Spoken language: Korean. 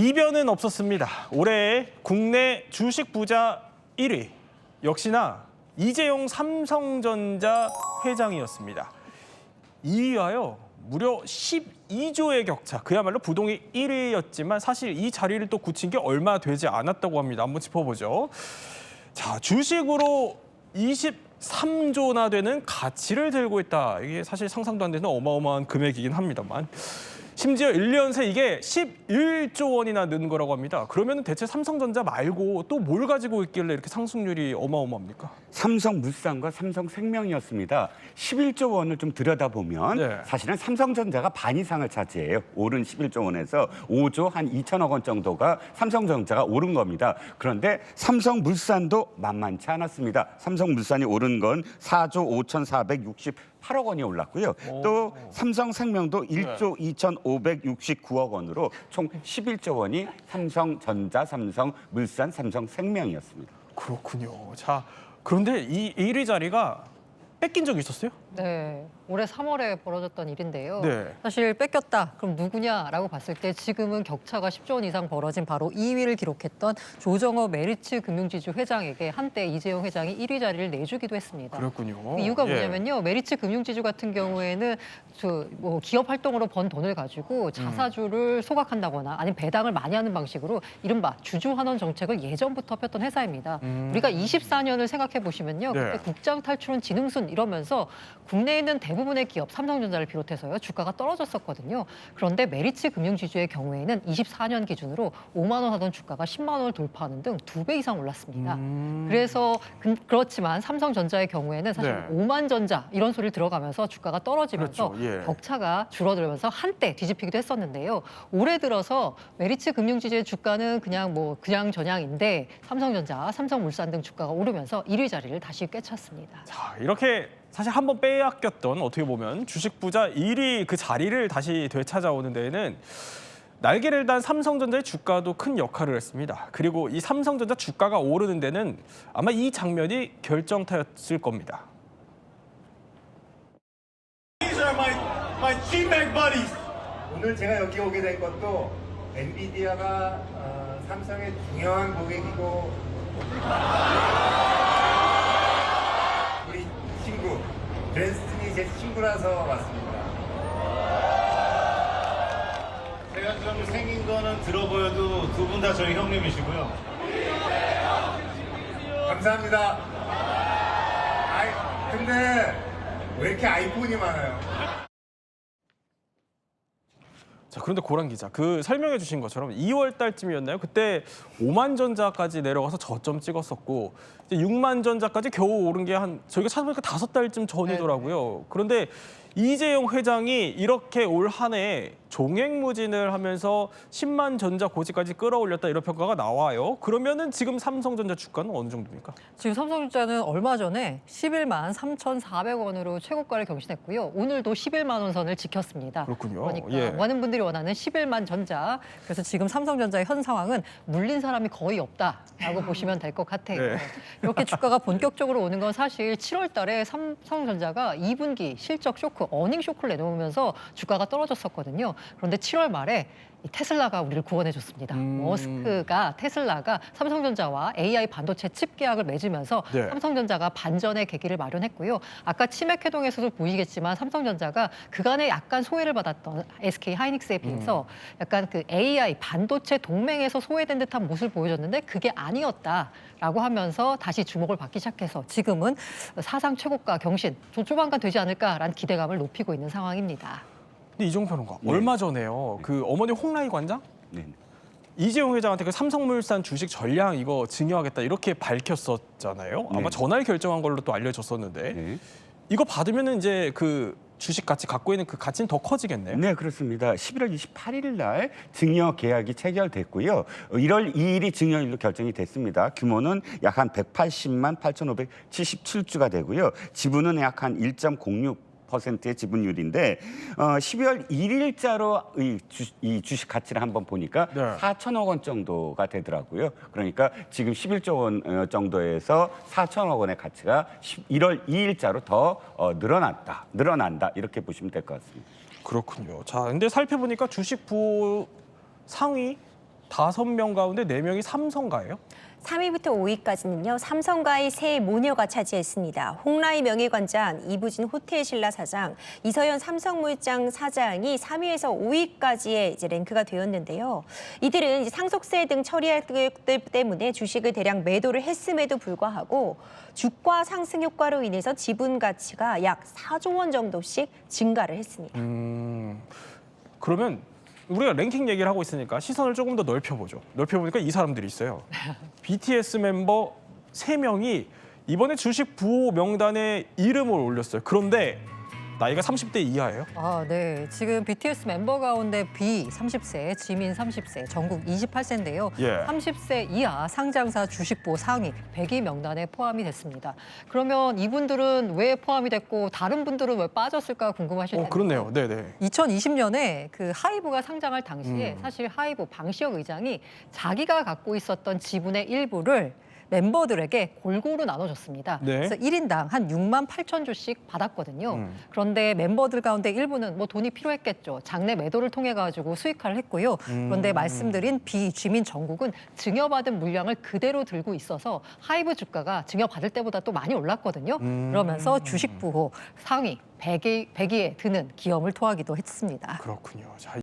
이변은 없었습니다. 올해 국내 주식 부자 1위 역시나 이재용 삼성전자 회장이었습니다. 2위와요 무려 12조의 격차. 그야말로 부동의 1위였지만 사실 이 자리를 또 굳힌 게 얼마 되지 않았다고 합니다. 한번 짚어보죠. 자, 주식으로 23조나 되는 가치를 들고 있다. 이게 사실 상상도 안 되는 어마어마한 금액이긴 합니다만. 심지어 1년 새 이게 11조 원이나 는 거라고 합니다. 그러면 대체 삼성전자 말고 또 뭘 가지고 있길래 이렇게 상승률이 어마어마합니까? 삼성물산과 삼성생명이었습니다. 11조 원을 좀 들여다보면 네. 사실은 삼성전자가 반 이상을 차지해요. 오른 11조 원에서 5조 한 2천억 원 정도가 삼성전자가 오른 겁니다. 그런데 삼성물산도 만만치 않았습니다. 삼성물산이 오른 건 4조 5,468억 원이 올랐고요. 또 삼성생명도 1조 2,569억 원으로 총 11조 원이 삼성전자, 삼성물산, 삼성생명이었습니다. 그렇군요. 자, 그런데 이 1위 자리가 뺏긴 적이 있었어요? 네, 올해 3월에 벌어졌던 일인데요. 네. 사실 뺏겼다, 그럼 누구냐라고 봤을 때 지금은 격차가 10조 원 이상 벌어진 바로 2위를 기록했던 조정호 메리츠 금융지주 회장에게 한때 이재용 회장이 1위 자리를 내주기도 했습니다. 그렇군요. 그 이유가 뭐냐면요, 메리츠 금융지주 같은 경우에는 뭐 기업 활동으로 번 돈을 가지고 자사주를 소각한다거나 아니면 배당을 많이 하는 방식으로 이른바 주주환원 정책을 예전부터 폈던 회사입니다. 우리가 24년을 생각해 보시면요, 네. 그때 국장 탈출은 지능순 이러면서 국내에 있는 대부분의 기업, 삼성전자를 비롯해서요, 주가가 떨어졌었거든요. 그런데 메리츠 금융지주의 경우에는 24년 기준으로 5만 원 하던 주가가 10만 원을 돌파하는 등 2배 이상 올랐습니다. 그래서 그렇지만 삼성전자의 경우에는 사실 네. 5만 전자 이런 소리를 들어가면서 주가가 떨어지면서 그렇죠. 예. 격차가 줄어들면서 한때 뒤집히기도 했었는데요. 올해 들어서 메리츠 금융지주의 주가는 그냥 저냥인데 삼성전자, 삼성물산 등 주가가 오르면서 1위 자리를 다시 꿰찼습니다. 자, 이렇게 사실 한번 빼앗겼던 어떻게 보면 주식 부자 1위 그 자리를 다시 되찾아오는 데에는 날개를 단 삼성전자의 주가도 큰 역할을 했습니다. 그리고 이 삼성전자 주가가 오르는 데는 아마 이 장면이 결정타였을 겁니다. These are my G-Mag buddies. 오늘 제가 여기 오게 된 것도 엔비디아가 삼성의 중요한 고객이고 우리 친구 랜스틴이 제 친구라서 왔습니다. 제가 좀 생긴 거는 들어 보여도 두 분 다 저희 형님이시고요. 감사합니다. 근데 왜 이렇게 아이폰이 많아요? 자, 그런데 고란 기자, 그 설명해 주신 것처럼 2월 달쯤이었나요? 그때 5만 전자까지 내려가서 저점 찍었었고 이제 6만 전자까지 겨우 오른 게 저희가 찾아보니까 5달쯤 전이더라고요. 그런데 이재용 회장이 이렇게 올 한 해 종횡무진을 하면서 10만 전자 고지까지 끌어올렸다 이런 평가가 나와요. 그러면은 지금 삼성전자 주가는 어느 정도입니까? 지금 삼성전자는 얼마 전에 11만 3,400원으로 최고가를 경신했고요. 오늘도 11만 원 선을 지켰습니다. 그렇군요. 그러니까 예. 많은 분들이 원하는 11만 전자. 그래서 지금 삼성전자의 현 상황은 물린 사람이 거의 없다라고 보시면 될 것 같아요. 네. 이렇게 주가가 본격적으로 오는 건 사실 7월 달에 삼성전자가 2분기 실적 쇼크, 어닝 쇼크를 내놓으면서 주가가 떨어졌었거든요. 그런데 7월 말에 이 테슬라가 우리를 구원해줬습니다. 머스크가 테슬라가 삼성전자와 AI 반도체 칩 계약을 맺으면서 네. 삼성전자가 반전의 계기를 마련했고요. 아까 치맥 회동에서도 보이겠지만 삼성전자가 그간에 약간 소외를 받았던 SK 하이닉스에 비해서 약간 그 AI 반도체 동맹에서 소외된 듯한 모습을 보여줬는데 그게 아니었다라고 하면서 다시 주목을 받기 시작해서 지금은 사상 최고가 경신, 조만간 되지 않을까라는 기대감을 높이고 있는 상황입니다. 근데 이종 평론가, 네. 얼마 전에요. 그 어머니 홍라희 관장? 네. 이재용 회장한테 그 삼성물산 주식 전량 이거 증여하겠다 이렇게 밝혔었잖아요. 아마 네. 전화를 결정한 걸로 또 알려졌었는데 네. 이거 받으면은 이제 그 주식 가치 갖고 있는 그 가치는 더 커지겠네요. 네, 그렇습니다. 11월 28일 날 증여 계약이 체결됐고요. 1월 2일이 증여일로 결정이 됐습니다. 규모는 약 한 180만 8,577주가 되고요. 지분은 약 한 1.06%의 지분율인데 12월 1일자로 이 주식 가치를 한번 보니까 네. 4천억 원 정도가 되더라고요. 그러니까 지금 11조 원 정도에서 4천억 원의 가치가 1월 2일자로 더 늘어난다 이렇게 보시면 될 것 같습니다. 그렇군요. 자, 근데 살펴보니까 주식 부 상위 5명 가운데 4명이 삼성가예요? 3위부터 5위까지는요. 삼성가의 세 모녀가 차지했습니다. 홍라이 명예관장, 이부진 호텔신라 사장, 이서연 삼성물장 사장이 3위에서 5위까지의 이제 랭크가 되었는데요. 이들은 이제 상속세 등 처리할 때문에 주식을 대량 매도를 했음에도 불구하고 주가 상승 효과로 인해서 지분 가치가 약 4조 원 정도씩 증가를 했습니다. 그러면 우리가 랭킹 얘기를 하고 있으니까 시선을 조금 더 넓혀보죠. 넓혀보니까 이 사람들이 있어요. BTS 멤버 3명이 이번에 주식 부호 명단에 이름을 올렸어요. 그런데 나이가 30대 이하예요? 아, 네. 지금 BTS 멤버 가운데 B 30세, 지민 30세, 전국 28세인데요. 예. 30세 이하 상장사 주식부 상위 100위 명단에 포함이 됐습니다. 그러면 이분들은 왜 포함이 됐고 다른 분들은 왜 빠졌을까 궁금하실 텐데. 그렇네요. 네네. 2020년에 그 하이브가 상장할 당시에 사실 하이브 방시혁 의장이 자기가 갖고 있었던 지분의 일부를 멤버들에게 골고루 나눠줬습니다. 네. 그래서 1인당 한 6만 8천 주씩 받았거든요. 그런데 멤버들 가운데 일부는 뭐 돈이 필요했겠죠. 장내 매도를 통해 가지고 수익화를 했고요. 그런데 말씀드린 비쥐민 정국은 증여받은 물량을 그대로 들고 있어서 하이브 주가가 증여받을 때보다 또 많이 올랐거든요. 그러면서 주식 부호 상위 100위에 드는 기염을 토하기도 했습니다. 그렇군요. 자,